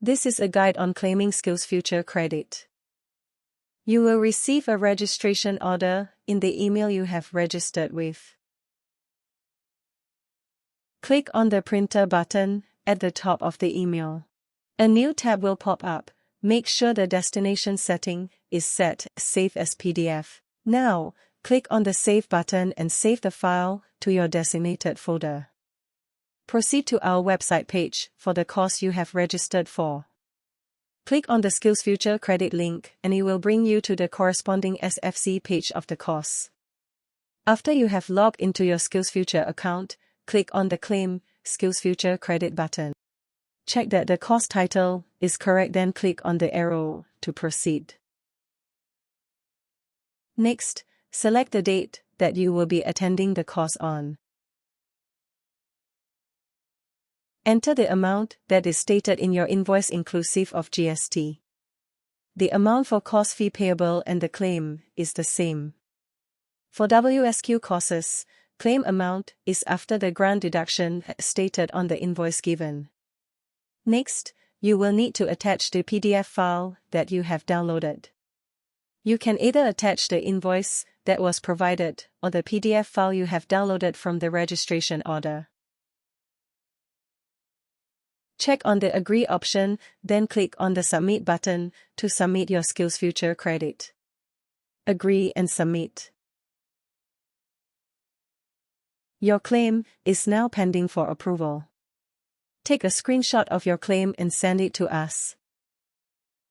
This is a guide on claiming SkillsFuture Credit. You will receive a registration order in the email you have registered with. Click on the printer button at the top of the email. A new tab will pop up. Make sure the destination setting is set Save as PDF. Now, click on the Save button and save the file to your designated folder. Proceed to our website page for the course you have registered for. Click on the SkillsFuture Credit link and it will bring you to the corresponding SFC page of the course. After you have logged into your SkillsFuture account, click on the Claim SkillsFuture Credit button. Check that the course title is correct, then click on the arrow to proceed. Next, select the date that you will be attending the course on. Enter the amount that is stated in your invoice inclusive of GST. The amount for course fee payable and the claim is the same. For WSQ courses, claim amount is after the grant deduction stated on the invoice given. Next, you will need to attach the PDF file that you have downloaded. You can either attach the invoice that was provided or the PDF file you have downloaded from the registration order. Check on the Agree option, then click on the Submit button to submit your SkillsFuture Credit. Agree and submit. Your claim is now pending for approval. Take a screenshot of your claim and send it to us.